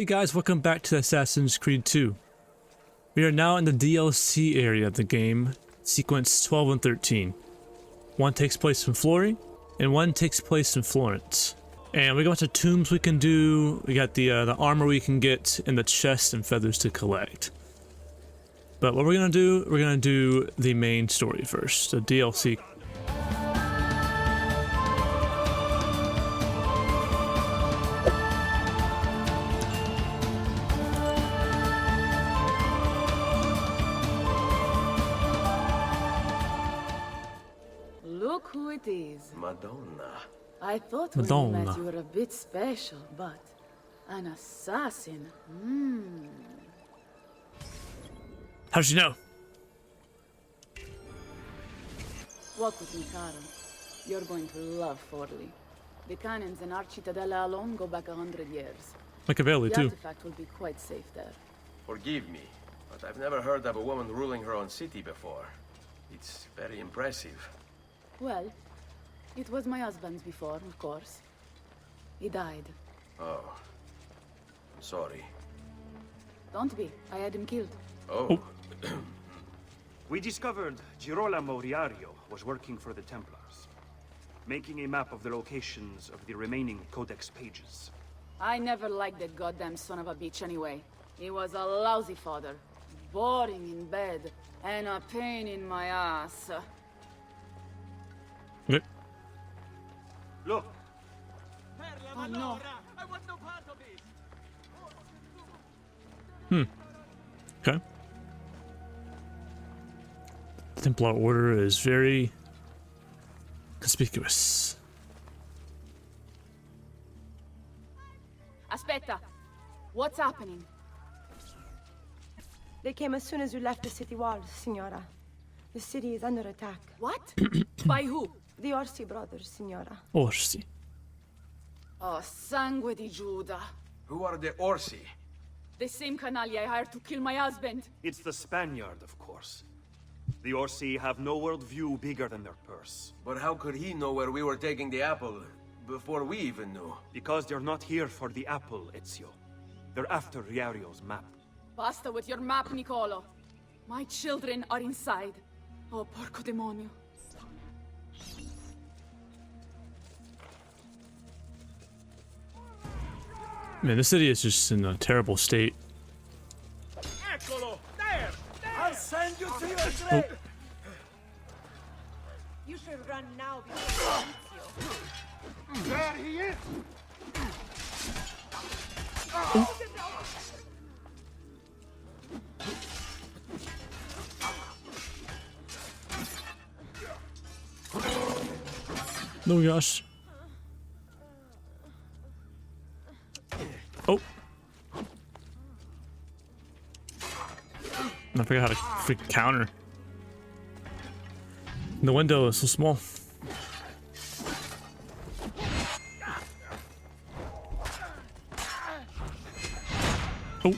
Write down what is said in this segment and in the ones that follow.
Hey guys, welcome back to Assassin's Creed 2. We are now in the DLC area of the game, sequence 12 and 13. One takes place in Florey, and one takes place in Florence. And we got a bunch of tombs we can do, we got the armor we can get, and the chest and feathers to collect. But what we're gonna do the main story first, the DLC. Look who it is. Madonna. I thought when we met you were a bit special, but an assassin. How'd you know? Walk with me, Caro. You're going to love Forlì. The cannons in our Cittadella alone go back 100 years. Machiavelli, The too. artifact will be quite safe there. Forgive me, but I've never heard of a woman ruling her own city before. It's very impressive. Well, it was my husband's before, of course. He died. Oh. I'm sorry. Don't be. I had him killed. Oh. We discovered Girolamo Riario was working for the Templars, making a map of the locations of the remaining Codex pages. I never liked that goddamn son of a bitch anyway. He was a lousy father, boring in bed, and a pain in my ass. Yep. Look, Oh no. Okay. The Templar Order is very conspicuous. Aspetta. What's happening? They came as soon as you left the city walls, Signora. The city is under attack. What? By who? The Orsi brothers, Signora. Orsi. Oh, sangue di Giuda. Who are the Orsi? The same canaglia I hired to kill my husband. it's the Spaniard, of course. The Orsi have no worldview bigger than their purse. But how could he know where we were taking the apple before we even knew? Because they're not here for the apple, Ezio. They're after Riario's map. Basta with your map, Nicolo. My children are inside. Oh, porco demonio. Man, this city is just in a terrible state. I'll send you to your grave! You should run now before Ezio. There he is! No gosh. Oh. I forgot how to freaking counter. The window is so small. Oh.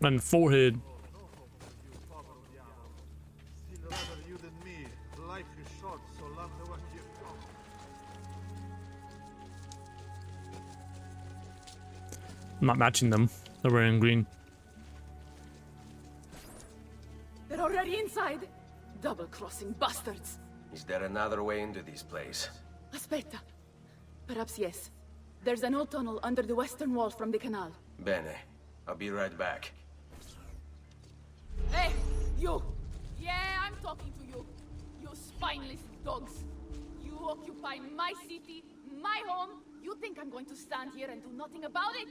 And forehead. I'm not matching them. They're wearing green. They're already inside. Double-crossing bastards. Is there another way into this place? Aspetta. Perhaps yes. There's an old tunnel under the western wall from the canal. Bene. I'll be right back. Hey, you! Yeah, I'm talking to you. You spineless dogs. You occupy my city, my home. You think I'm going to stand here and do nothing about it?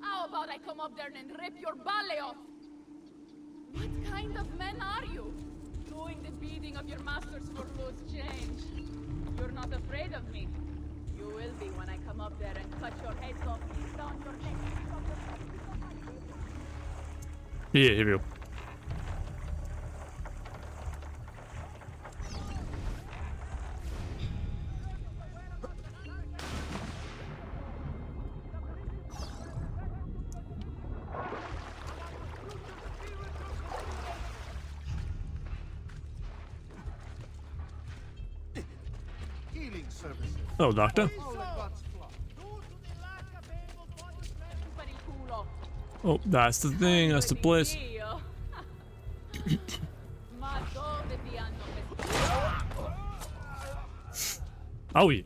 How about I come up there and rip your ballet off? What kind of men are you? Doing the beating of your masters for loose change. You're not afraid of me. You will be when I come up there and cut your heads off, down your neck. Yeah, here we go. Healing services. Hello, Doctor. All at once. Oh, that's the thing. That's the place. Oh, yeah.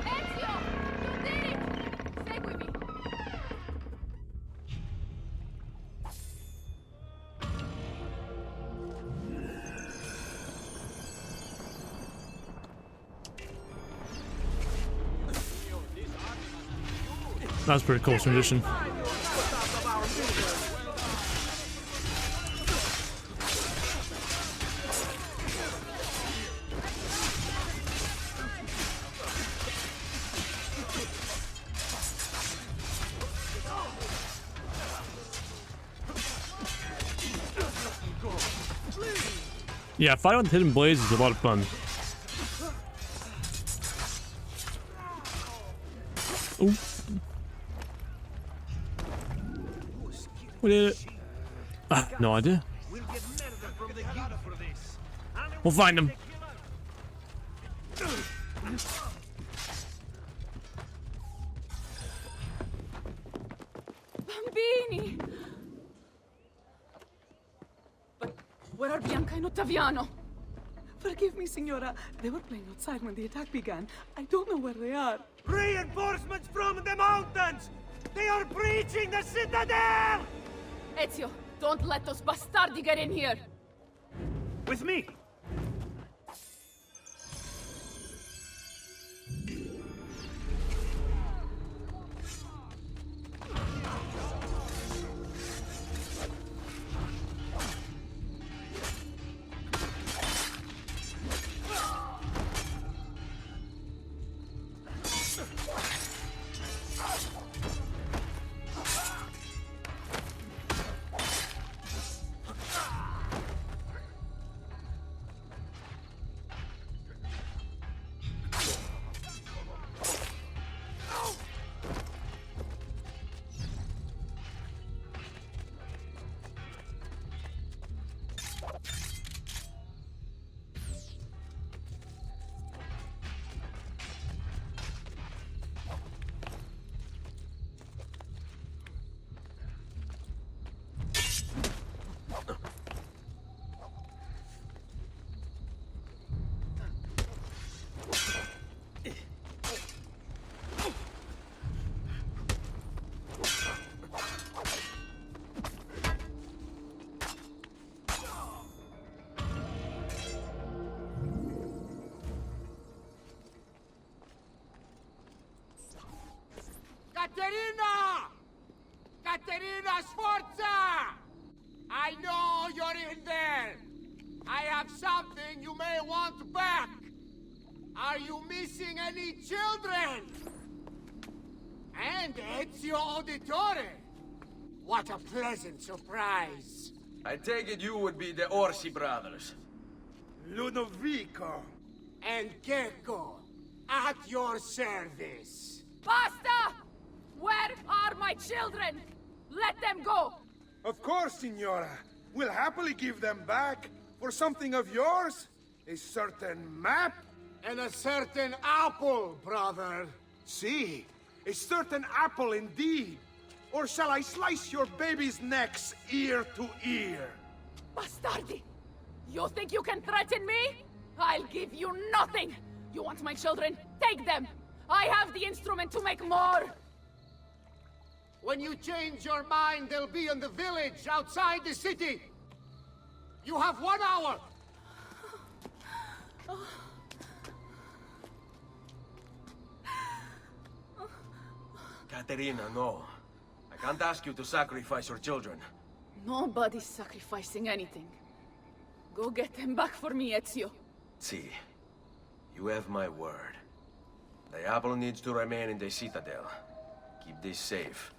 Ezio! You did it! Stay with me. That's pretty cool tradition. Yeah, fighting with hidden blades is a lot of fun. Ooh. We did it. No idea. We'll find him. Bambini! But where are Bianca and Ottaviano? Forgive me, Signora. They were playing outside when the attack began. I don't know where they are. Reinforcements from the mountains! They are breaching the citadel! Ezio, don't let those bastardi get in here! With me! Caterina! Caterina Sforza! I know you're in there! I have something you may want back! Are you missing any children? And Ezio Auditore! What a pleasant surprise! I take it you would be the Orsi brothers. Ludovico and Gecko, at your service. Basta! Where are my children? Let them go! Of course, Signora. We'll happily give them back for something of yours. A certain map. And a certain apple, brother. See, a certain apple indeed. Or shall I slice your baby's necks ear to ear? Bastardi! You think you can threaten me? I'll give you nothing! You want my children? Take them! I have the instrument to make more! When you change your mind, they'll be in the village outside the city. You have 1 hour. Caterina, no. I can't ask you to sacrifice your children. Nobody's sacrificing anything. Go get them back for me, Ezio. See, you have my word. The apple needs to remain in the citadel. Keep this safe.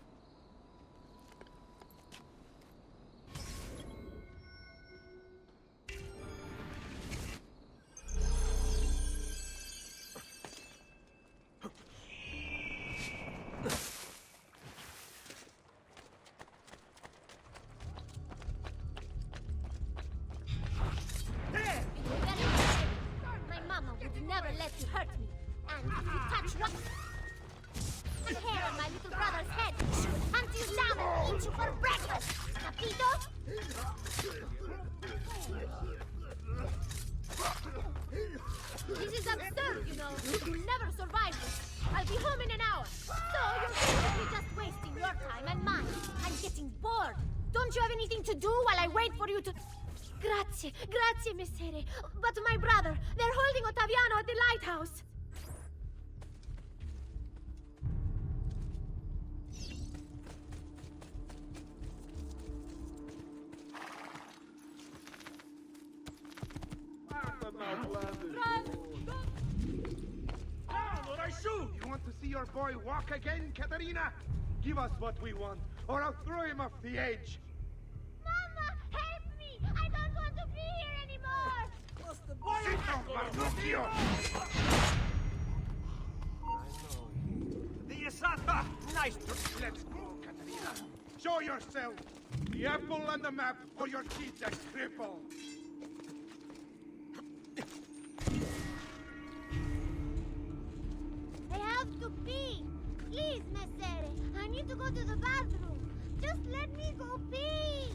My mama would never let you hurt me. And if you touch one hair on my little brother's Don't you have anything to do while I wait for you to... Grazie, grazie, messere. But my brother, they're holding Ottaviano at the lighthouse. You want to see your boy walk again, Katerina? Give us what we want, or I'll throw him off the edge. Mama, help me! I don't want to be here anymore! Sit down, Marluccio! The Isata! Nice Let's go, Katerina. Show yourself. The apple on the map, or your kid's a cripple. I have to pee! Please, messere! I need to go to the bathroom! Just let me go pee!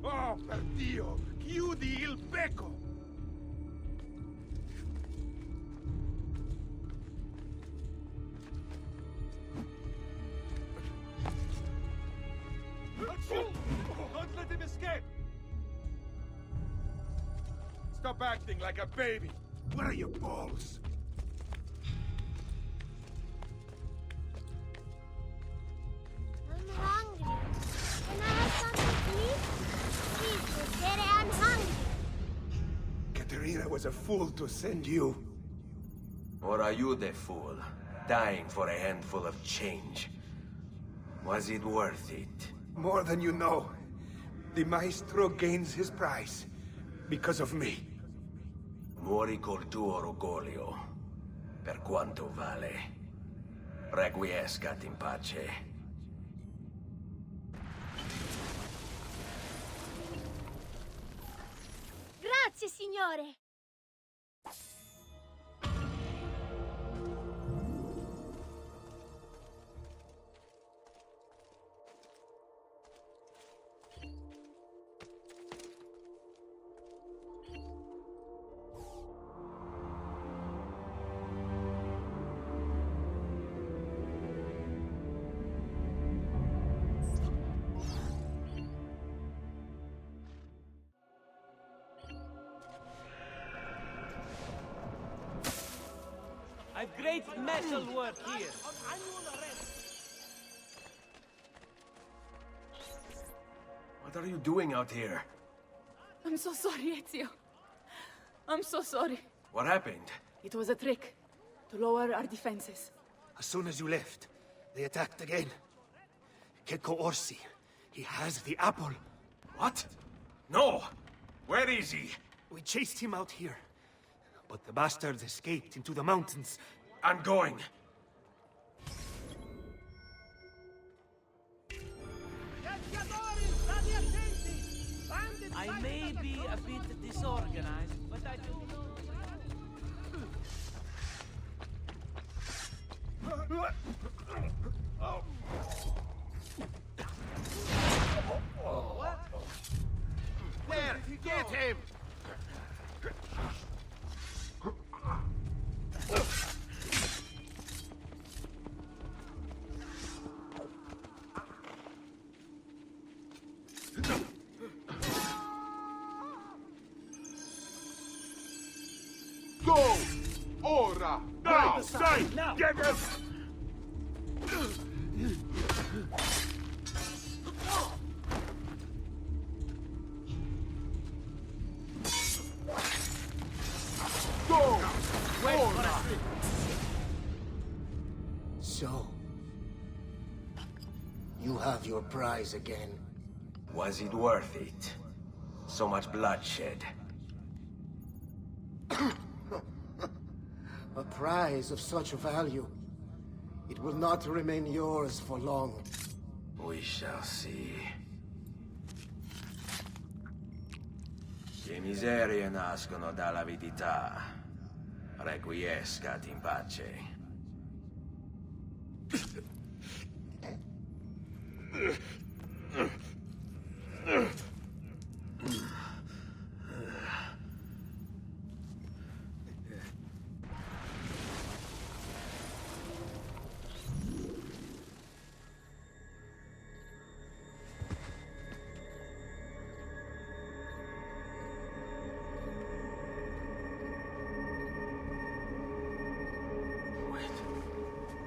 Oh, per Dio! Chiudi il becco! Don't let him escape! Stop acting like a baby! Where are your balls? I'm hungry. Can I have something to eat? Please, messere, I'm hungry. Katerina was a fool to send you. Or are you the fool, dying for a handful of change? Was it worth it? More than you know. The maestro gains his prize. Because of me. Muori col tuo orgoglio. Per quanto vale. Requiescat in pace. Grazie, signore! I've great metal work here. What are you doing out here? I'm so sorry, Ezio. I'm so sorry. What happened? It was a trick to lower our defenses. As soon as you left, they attacked again. Checco Orsi, he has the apple. What? No! Where is he? We chased him out here, but the bastards escaped into the mountains. I'm going. I may be a bit disorganized, but I do know... There, get him! Go! Ora! Now! Stay! Now! Get him! Go! Wait Ora! for a slip. So, you have your prize again. Was it worth it? So much bloodshed. A prize of such value. It will not remain yours for long. We shall see. Che miserie nascono dall'avidità. Requiescat in pace.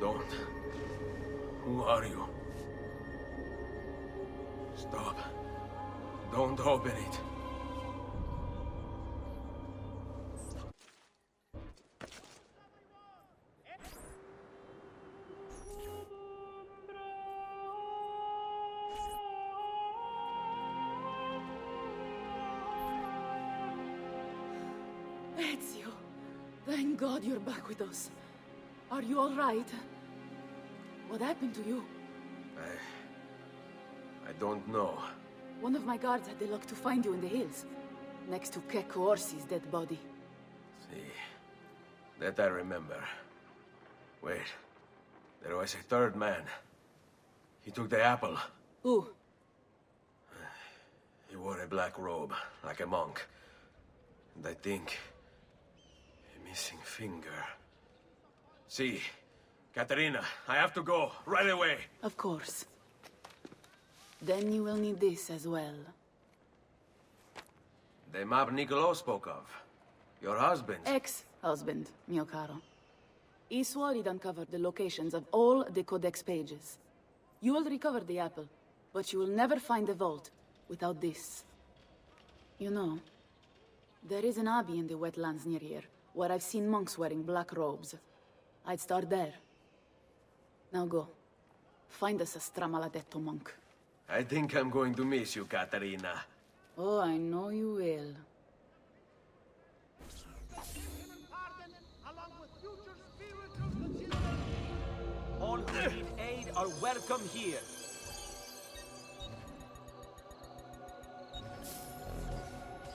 Don't. Who are you? Stop. Don't open it. Ezio, thank God you're back with us. Are you all right? What happened to you? I don't know. One of my guards had the luck to find you in the hills, next to Kek Orsi's dead body. See, that I remember. Wait, there was a third man. He took the apple. Who? He wore a black robe, like a monk. And I think... a missing finger. See, Katerina, I have to go, right away. Of course. Then you will need this as well. The map Niccolo spoke of. Your husband. Ex-husband, mio caro. He swore he'd uncovered the locations of all the Codex pages. You will recover the apple, but you will never find the vault without this. You know, there is an abbey in the wetlands near here, where I've seen monks wearing black robes. I'd start there. Now go. Find us a stramaladetto monk. I think I'm going to miss you, Katerina. Oh, I know you will. All who need aid are welcome here.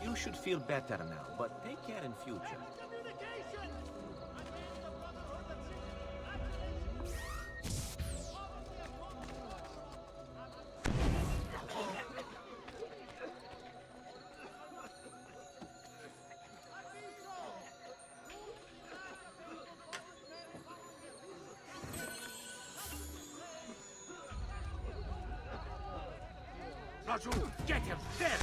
You should feel better now, but take care in future. Raju, get him! There!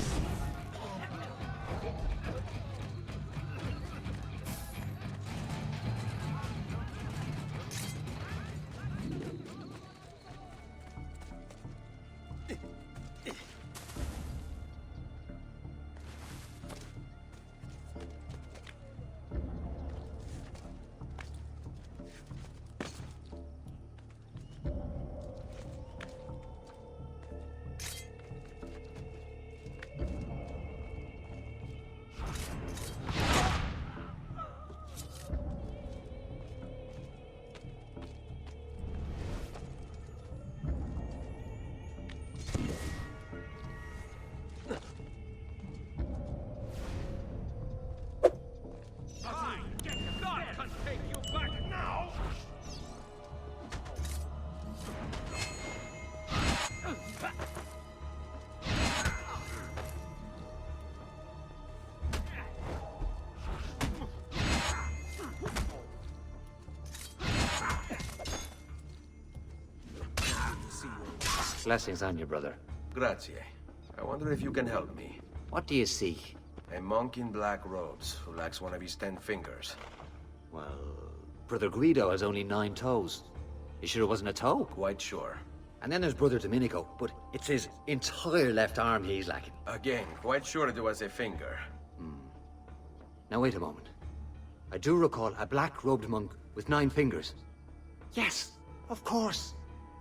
Blessings on you, brother. Grazie. I wonder if you can help me. What do you seek? A monk in black robes who lacks one of his 10 fingers. Well, Brother Guido has only 9 toes. You sure it wasn't a toe? Quite sure. And then there's Brother Domenico, but it's his entire left arm he's lacking. Again, quite sure it was a finger. Now wait a moment. I do recall a black-robed monk with 9 fingers. Yes, of course.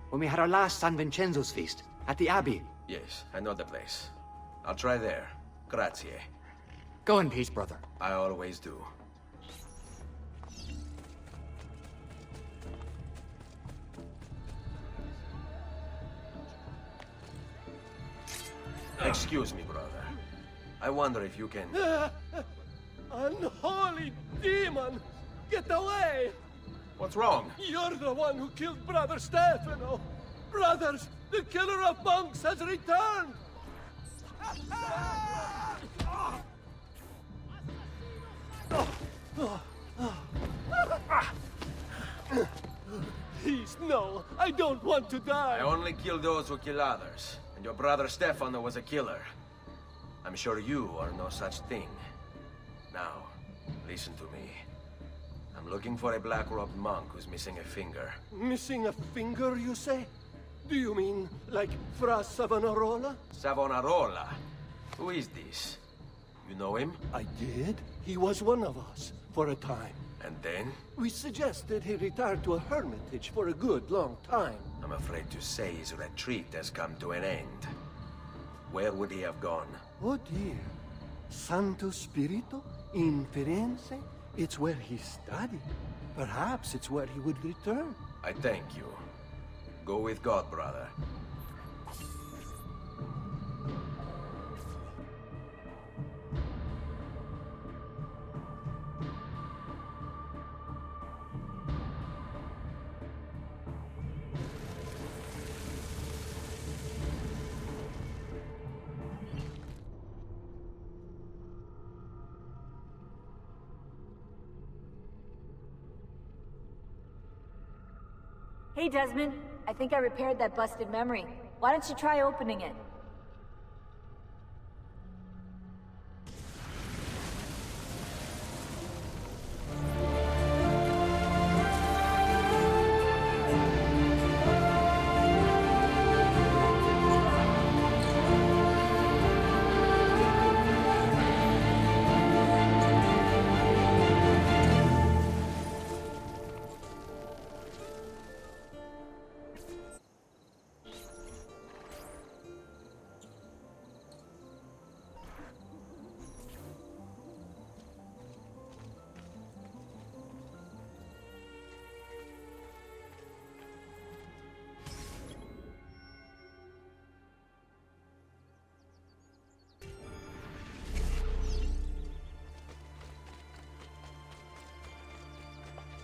When we had our last San Vincenzo's feast at the Abbey. Yes, I know the place. I'll try there. Grazie. Go in peace, brother. I always do. Excuse me, brother. I wonder if you can... Unholy demon! Get away! What's wrong? You're the one who killed Brother Stefano! Brothers, the killer of monks has returned! Please, no! I don't want to die! I only kill those who kill others. And your brother Stefano was a killer. I'm sure you are no such thing. Now, listen to me. I'm looking for a black-robed monk who's missing a finger. Missing a finger, you say? Do you mean like Fra Savonarola? Savonarola? Who is this? You know him? I did. He was one of us, for a time. And then? We suggested he retire to a hermitage for a good long time. I'm afraid to say his retreat has come to an end. Where would he have gone? Oh dear. Santo Spirito? In Firenze? It's where he studied. Perhaps it's where he would return. I thank you. Go with God, brother. Hey, Desmond. I think I repaired that busted memory. Why don't you try opening it?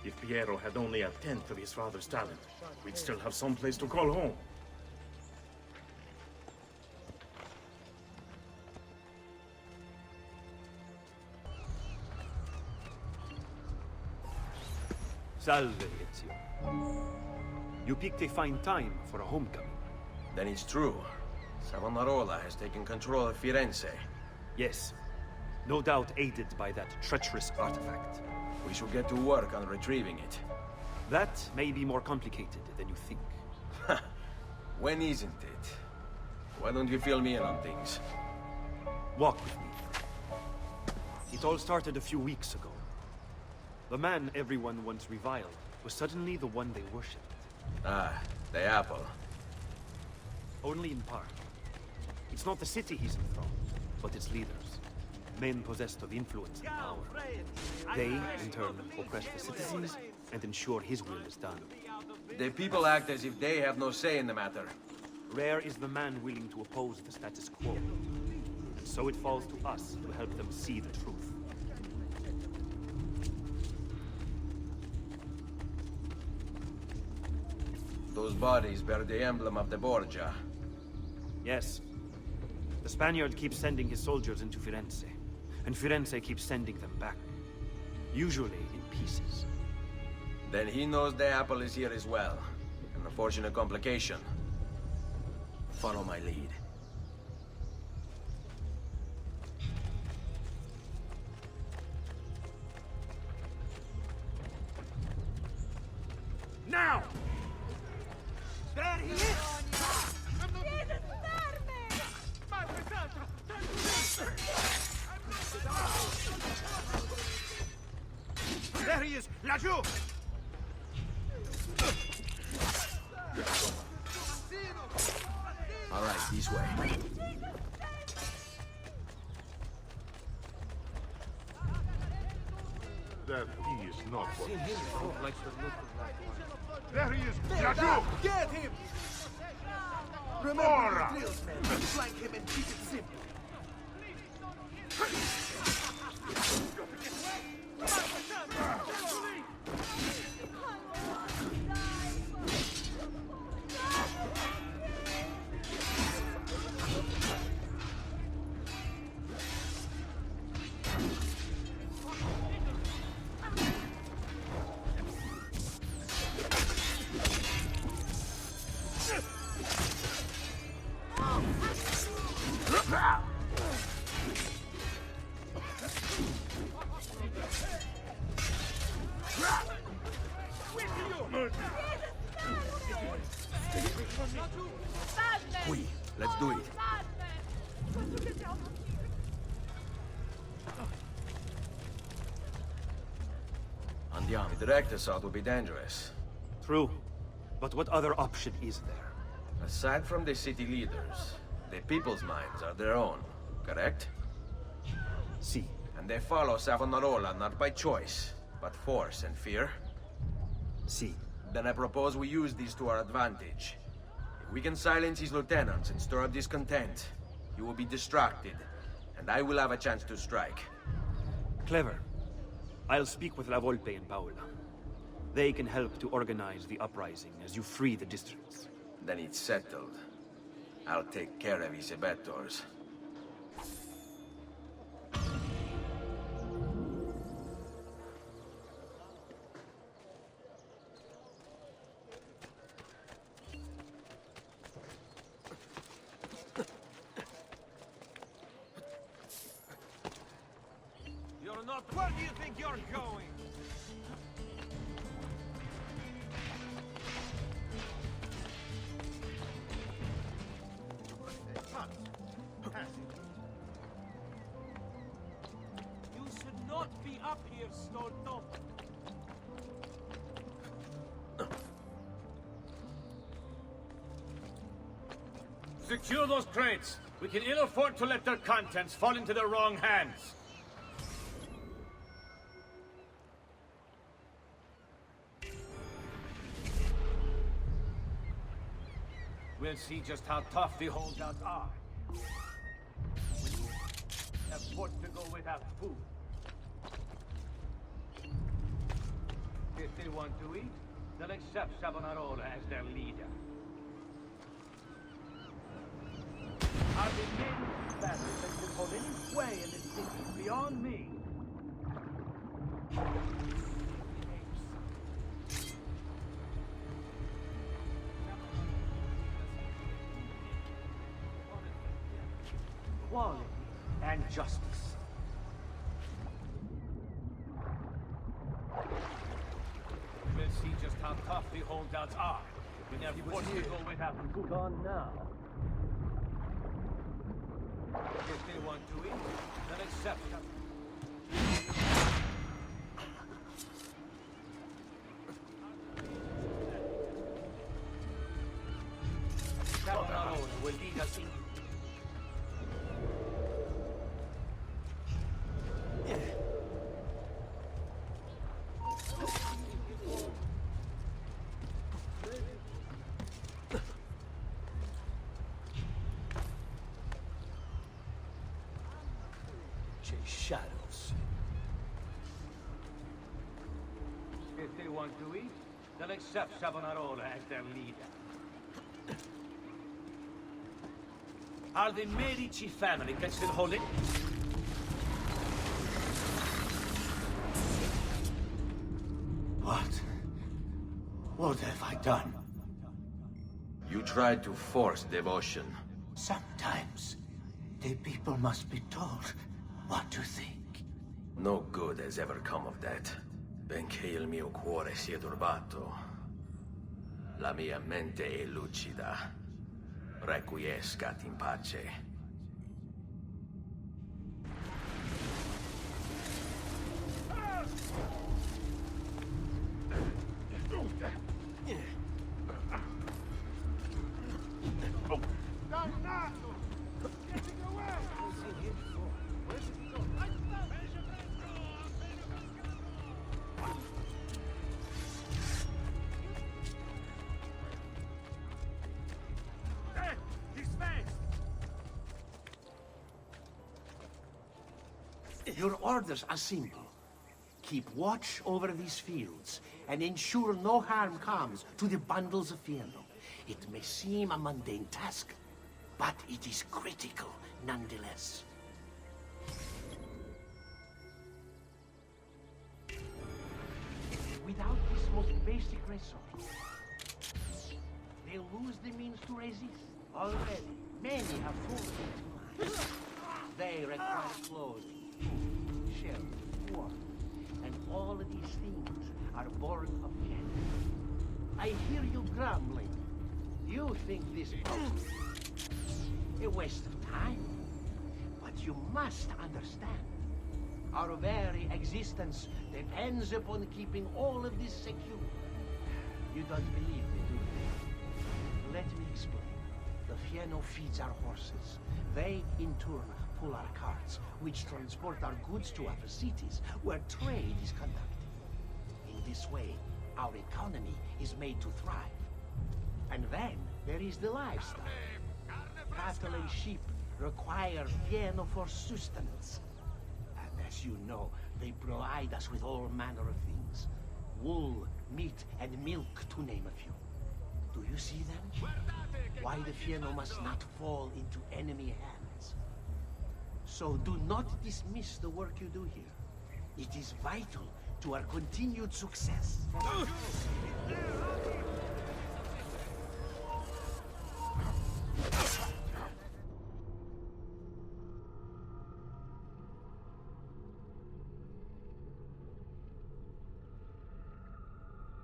If Piero had only a tenth of his father's talent, we'd still have some place to call home. Salve, Ezio. You picked a fine time for a homecoming. Then it's true. Savonarola has taken control of Firenze. Yes. No doubt aided by that treacherous artifact. We should get to work on retrieving it. That may be more complicated than you think. When isn't it? Why don't you fill me in on things? Walk with me. It all started a few weeks ago. The man everyone once reviled was suddenly the one they worshipped. Ah, the apple. Only in part. It's not the city he's enthroned, but its leaders. Men possessed of influence and power. They, in turn, oppress the citizens and ensure his will is done. The people act as if they have no say in the matter. Rare is the man willing to oppose the status quo. And so it falls to us to help them see the truth. Those bodies bear the emblem of the Borgia. Yes. The Spaniard keeps sending his soldiers into Firenze. And Firenze keeps sending them back. Usually in pieces. Then he knows the apple is here as well. An unfortunate complication. Follow my lead. Now! There he is! There he is! Laggiù! All right, this way. That he is not what he Like the look of There he is! There, Laggiù! get him! Remember Ora! the drills, man. Flank him and keep it simple. Oui, let's do it. Andiamo. The direct assault will be dangerous. True. But what other option is there? Aside from the city leaders, the people's minds are their own, correct? Si. And they follow Savonarola not by choice, but force and fear? Si. Then I propose we use these to our advantage. If we can silence his lieutenants and stir up discontent, he will be distracted, and I will have a chance to strike. Clever. I'll speak with La Volpe and Paola. They can help to organize the uprising as you free the districts. Then it's settled. I'll take care of his abettors. You're not... Where do you think you're going? You should not be up here, Stolto. Secure those crates. We can ill afford to let their contents fall into the wrong hands. We'll see just how tough the holdouts are. We have forced to go without food. If they want to eat, they'll accept Savonarola as their leader. Are the men that can hold any sway in this city beyond me? Quality and justice. We'll see just how tough the holdouts are. We have forced to go without food. Gone now. If they want to eat, then accept them. Savonarola will lead us in. Shadows. If they want to eat, they'll accept Savonarola as their leader. Are the Medici family can still hold it? What? What have I done? You tried to force devotion. Sometimes the people must be told what to think. No good has ever come of that. Benché il mio cuore sia turbato, la mia mente è lucida. Requiescat in pace. Your orders are simple. Keep watch over these fields and ensure no harm comes to the bundles of Fierro. It may seem a mundane task, but it is critical nonetheless. Without this most basic resource, they'll lose the means to resist. Already, many have fallen into line. They require clothing, food, shelter, water, and all of these things are born of death. I hear you grumbling. You think this post a waste of time. But you must understand. Our very existence depends upon keeping all of this secure. You don't believe me, do you? Let me explain. The Fieno feeds our horses. They, in turn, pull our carts, which transport our goods to other cities, where trade is conducted. In this way, our economy is made to thrive. And then there is the livestock. Cattle and sheep require Fieno for sustenance. And as you know, they provide us with all manner of things. Wool, meat, and milk, to name a few. Do you see them? Why the Fieno must not fall into enemy hands. So do not dismiss the work you do here. It is vital to our continued success.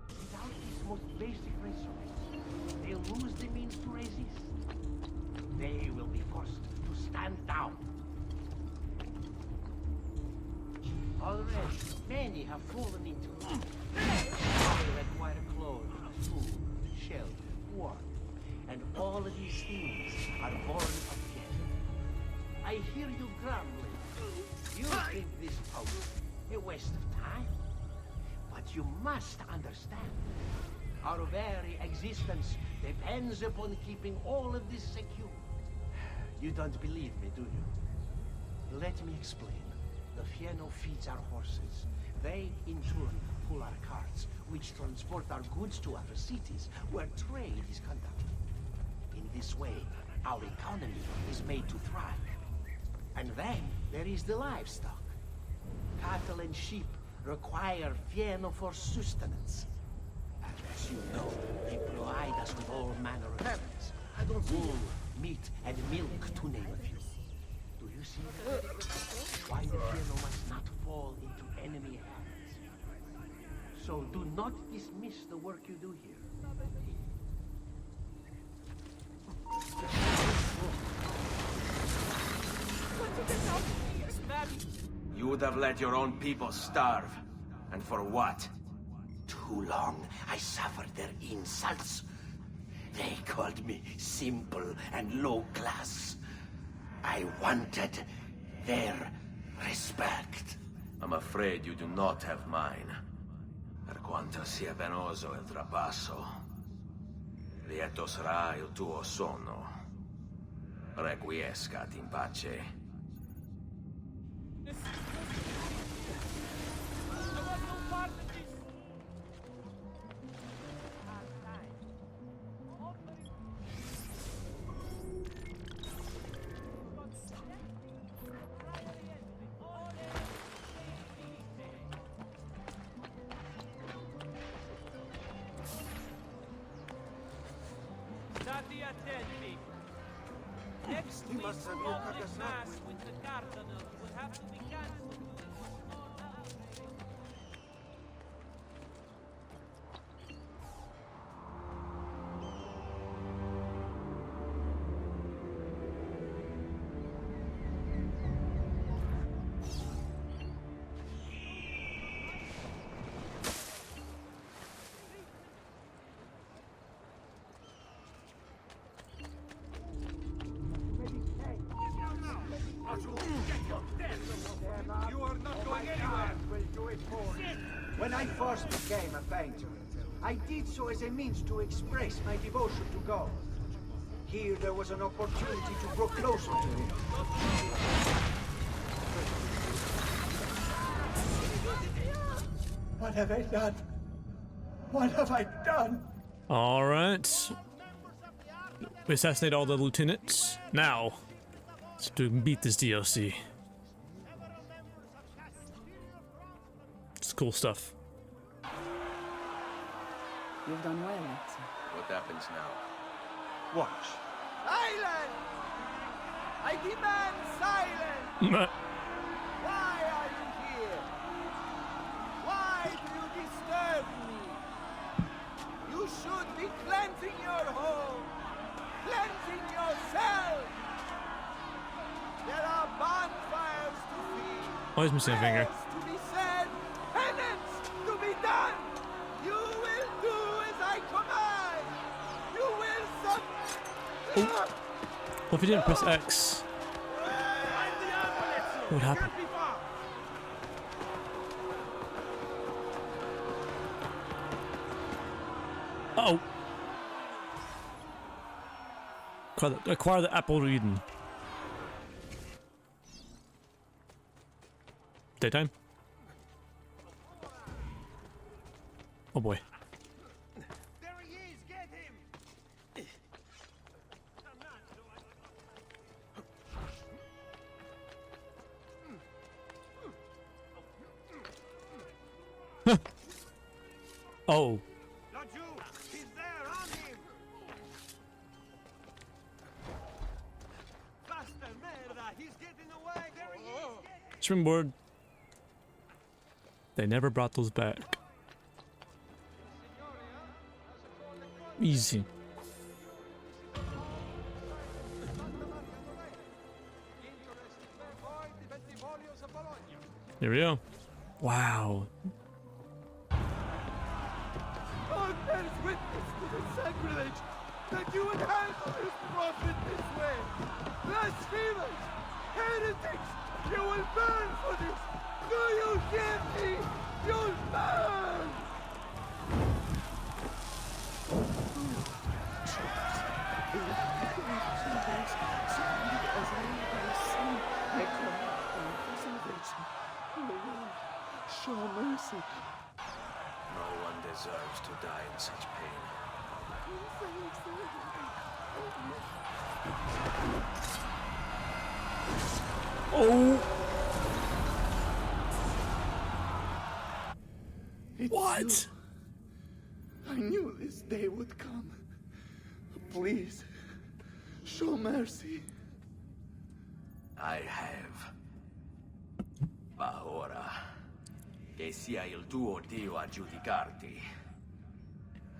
Without these most basic resources, they'll lose the means to resist. They will be forced to stand down. Already, many have fallen into it. They require clothes, food, shelter, warmth, and all of these things are born of Fieno. I hear you grumbling. You think this post a waste of time? But you must understand. Our very existence depends upon keeping all of this secure. You don't believe me, do you? Let me explain. The Fieno feeds our horses. They, in turn, pull our carts, which transport our goods to other cities, where trade is conducted. In this way, our economy is made to thrive. And then there is the livestock. Cattle and sheep require Fieno for sustenance. And as you know, they provide us with all manner of things. Wool, meat, and milk, to name a few. Do you see that? Why the Fieno must not fall into enemy hands. So do not dismiss the work you do here. You would have let your own people starve. And for what? Too long I suffered their insults. They called me simple and low class. I wanted their respect. I'm afraid you do not have mine. Per quanto sia penoso il trapasso, lieto sarà il tuo sonno. Requiescat in pace. Next week's public mass with the cardinal will have to be cancelled. You are not going anywhere. Will do it for you. When I first became a painter, I did so as a means to express my devotion to God. Here there was an opportunity to grow closer to Him. What have I done? What have I done? All right. We assassinate all the lieutenants. Now, let's beat this DLC. It's cool stuff. You've done well, Ezio. What happens now? Watch. Silence! I demand silence! Why are you here? Why do you disturb me? You You should be cleansing your home, cleansing yourself. There are bonfires to feed. Always missing a finger. Prayers to be said, penance to be done. You will do as I command. You will What if you didn't press X? What would happen? Uh-oh. Acquire the apple reading. Daytime. Oh boy. There he is, get him! Oh. Not you! He's there, on him! Faster, merda! He's getting away! There he is! Springboard. They never brought those back. Easy. Here we go. Wow. God bears witness to the sacrilege that you would handle this prophet this way. Blasphemers! Heretics! You will burn for this! Do you hear me? You'll burn! Show mercy. No one deserves to die in such pain. Oh! What? I knew this day would come. Please, show mercy. I have. Ma ora, che sia il tuo Dio a giudicarti.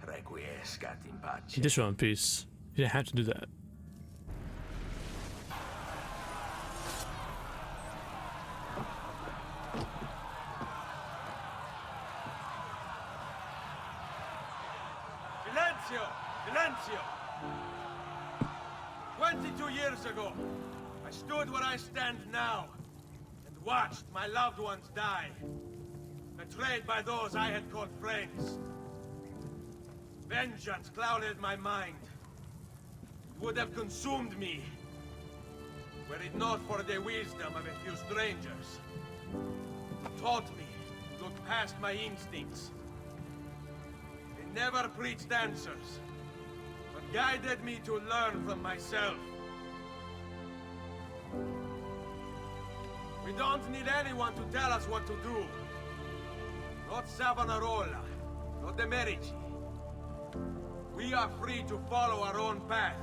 Requiescat in pace. You did show in peace. You didn't have to do that. Silenzio! Silenzio! 22 years ago, I stood where I stand now and watched my loved ones die, betrayed by those I had called friends. Vengeance clouded my mind. It would have consumed me, were it not for the wisdom of a few strangers. Who taught me to look past my instincts. They never preached answers, but guided me to learn from myself. We don't need anyone to tell us what to do. Not Savonarola, not the Medici. We are free to follow our own path.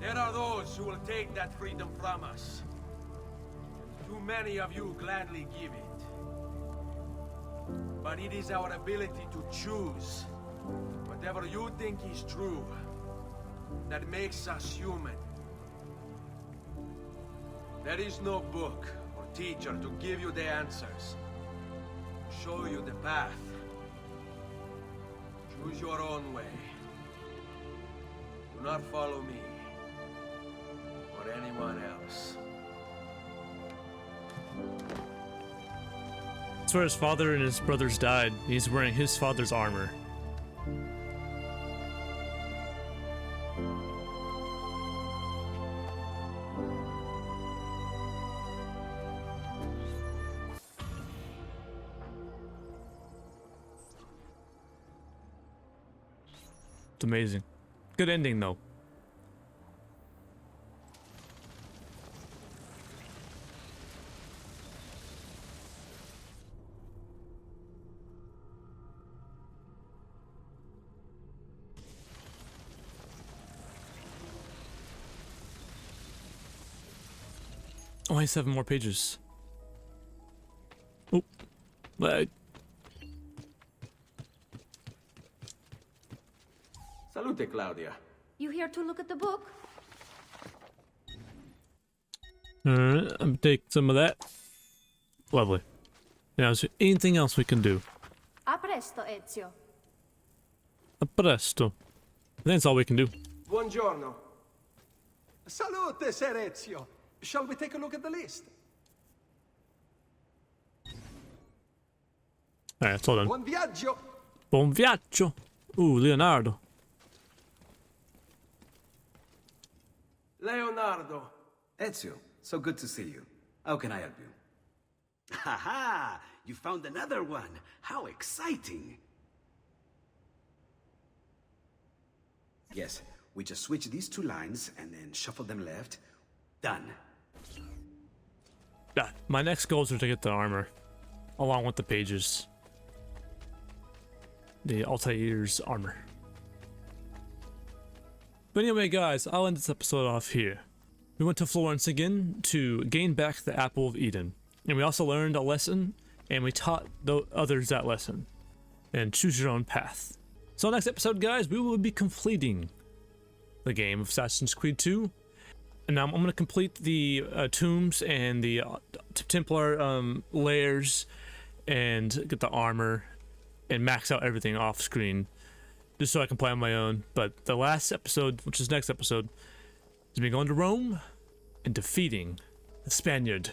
There are those who will take that freedom from us. Too many of you gladly give it. But it is our ability to choose whatever you think is true that makes us human. There is no book or teacher to give you the answers, to show you the path. Choose your own way. Do not follow me or anyone else. That's where his father and his brothers died. He's wearing his father's armor. It's amazing. Good ending though. Only 7 more pages. Oh, but Salute, Claudia. You here to look at the book? Alright, I'm gonna take some of that. Lovely. Now, is there anything else we can do? A presto, Ezio. A presto. I think that's all we can do. Buongiorno. Salute, Ser Ezio. Shall we take a look at the list? Alright, it's all done. Buon viaggio. Buon viaggio. Leonardo. Leonardo. Ezio, so good to see you. How can I help you? Haha! You found another one! How exciting! Yes, we just switch these two lines and then shuffle them left. Done. Yeah, my next goals are to get the armor, along with the pages. The Altair's armor. But anyway, guys, I'll end this episode off here. We went to Florence again to gain back the Apple of Eden. And we also learned a lesson, and we taught the others that lesson. And choose your own path. So next episode, guys, we will be completing the game of Assassin's Creed 2. And now I'm going to complete the tombs and the Templar layers and get the armor and max out everything off screen just so I can play on my own. But the last episode, which is next episode, is me going to Rome and defeating the Spaniard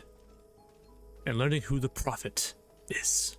and learning who the prophet is.